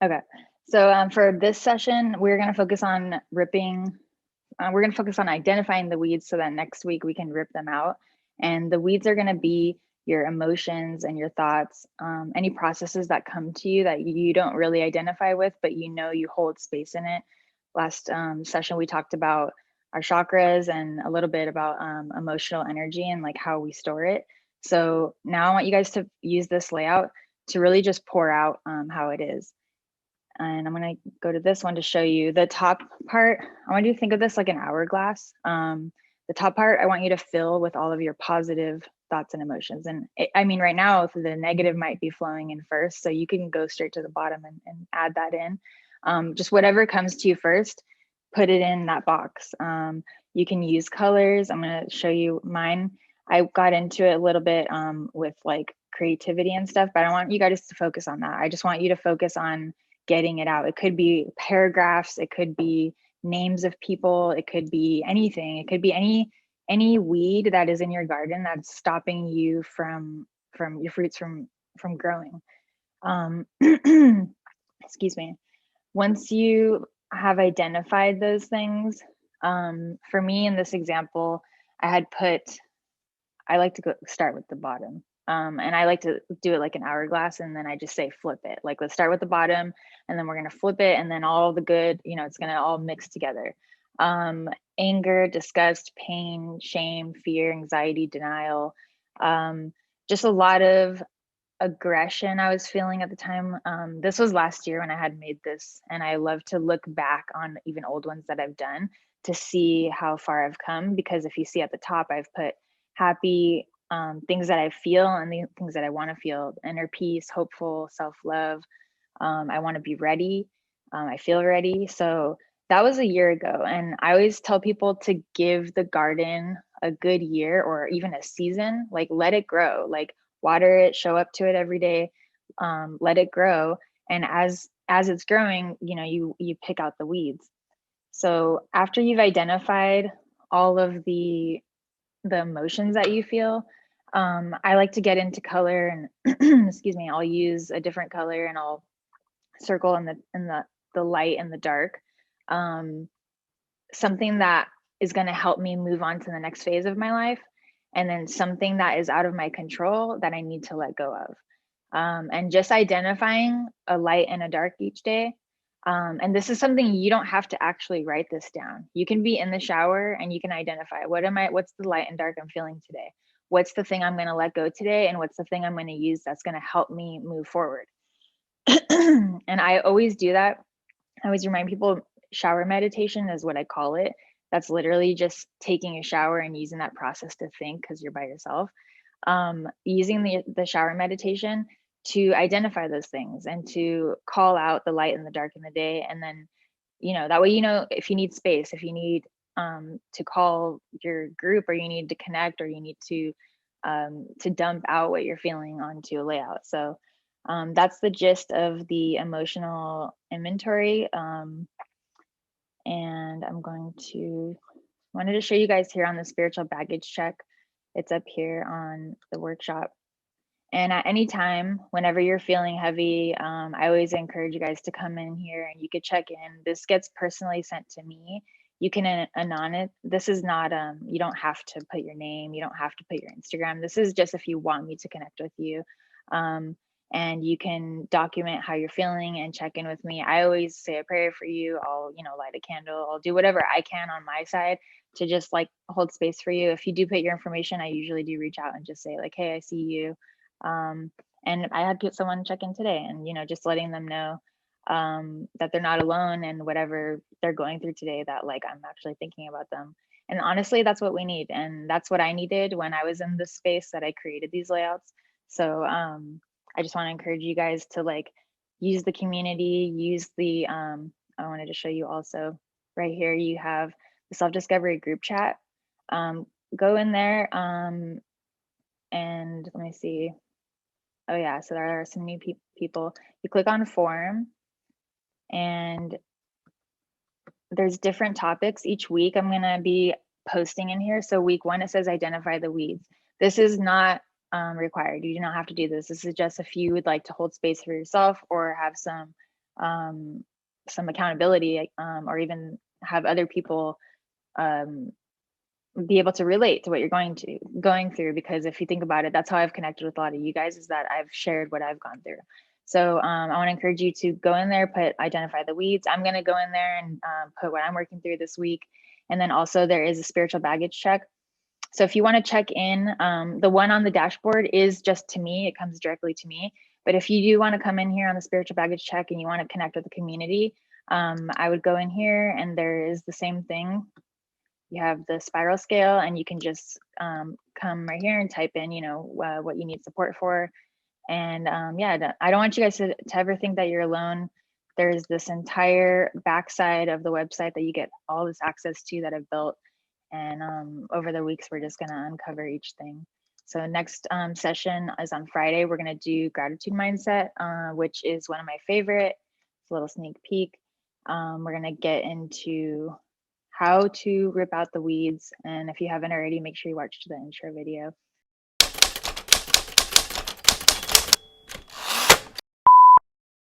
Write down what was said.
Okay, so for this session, we're going to focus on ripping. We're going to focus on identifying the weeds so that next week we can rip them out. And the weeds are going to be your emotions and your thoughts, any processes that come to you that you don't really identify with, but you know you hold space in it. Last session, we talked about our chakras and a little bit about emotional energy and like how we store it. So now I want you guys to use this layout to really just pour out how it is. And I'm going to go to this one to show you the top part. I want you to think of this like an hourglass. The top part, I want you to fill with all of your positive thoughts and emotions. And I mean, right now, the negative might be flowing in first. So you can go straight to the bottom and add that in. Just whatever comes to you first, put it in that box. You can use colors. I'm going to show you mine. I got into it a little bit with like creativity and stuff, but I want you guys to focus on that. I just want you to focus on getting it out. It could be paragraphs, it could be names of people, it could be anything. It could be any weed that is in your garden that's stopping you from your fruits from growing. Excuse me. Once you have identified those things, for me in this example, I like to start with the bottom. And I like to do it like an hourglass, and then I just say flip it. Like, let's start with the bottom, and then we're gonna flip it, and then all the good, it's gonna all mix together. Anger, disgust, pain, shame, fear, anxiety, denial, just a lot of aggression I was feeling at the time. This was last year when I had made this, and I love to look back on even old ones that I've done to see how far I've come. Because if you see at the top, I've put happy, things that I feel and the things that I want to feel: inner peace, hopeful, self-love. I want to be ready. I feel ready. So that was a year ago. And I always tell people to give the garden a good year or even a season, like let it grow, like water it, show up to it every day, let it grow. And as it's growing, you pick out the weeds. So after you've identified all of the emotions that you feel, I like to get into color and excuse me, I'll use a different color and I'll circle in the light and the dark. Um, Something that is going to help me move on to the next phase of my life, and then something that is out of my control that I need to let go of. And just identifying a light and a dark each day. And this is something you don't have to actually write this down. You can be in the shower and you can identify what's the light and dark I'm feeling today? What's the thing I'm going to let go today? And what's the thing I'm going to use that's going to help me move forward? And I always do that. I always remind people shower meditation is what I call it. That's literally just taking a shower and using that process to think because you're by yourself. Using the shower meditation to identify those things and to call out the light and the dark in the day. And then, that way, if you need space, if you need to call your group, or you need to connect, or you need to dump out what you're feeling onto a layout. So that's the gist of the emotional inventory. And wanted to show you guys here on the spiritual baggage check. It's up here on the workshop. And at any time, whenever you're feeling heavy, I always encourage you guys to come in here and you could check in. This gets personally sent to me. You can anon it. This is not, you don't have to put your name. You don't have to put your Instagram. This is just if you want me to connect with you. And you can document how you're feeling and check in with me. I always say a prayer for you. I'll, light a candle. I'll do whatever I can on my side to just like hold space for you. If you do put your information, I usually do reach out and just say like, hey, I see you. And I had someone check in today, and just letting them know that they're not alone, and whatever they're going through today, that like I'm actually thinking about them. And honestly, that's what we need, and that's what I needed when I was in this space that I created these layouts. So I just want to encourage you guys to like use the community, use the I wanted to show you also right here, you have the self-discovery group chat. Go in there and let me see. Oh yeah, so there are some new people. You click on form, and there's different topics each week. I'm gonna be posting in here. So week 1, it says identify the weeds. This is not required. You do not have to do this. This is just if you would like to hold space for yourself or have some accountability, or even have other people be able to relate to what you're going through. Because if you think about it, that's how I've connected with a lot of you guys, is that I've shared what I've gone through. So I want to encourage you to go in there, identify the weeds. I'm going to go in there and put what I'm working through this week. And then also there is a spiritual baggage check. So if you want to check in, the one on the dashboard is just to me, it comes directly to me. But if you do want to come in here on the spiritual baggage check and you want to connect with the community, I would go in here and there is the same thing. You have the spiral scale and you can just come right here and type in, what you need support for. And yeah, I don't want you guys to ever think that you're alone. There's this entire backside of the website that you get all this access to that I've built. And over the weeks, we're just gonna uncover each thing. So next session is on Friday. We're gonna do gratitude mindset, which is one of my favorite. It's a little sneak peek. We're gonna get into how to rip out the weeds. And if you haven't already, make sure you watch the intro video.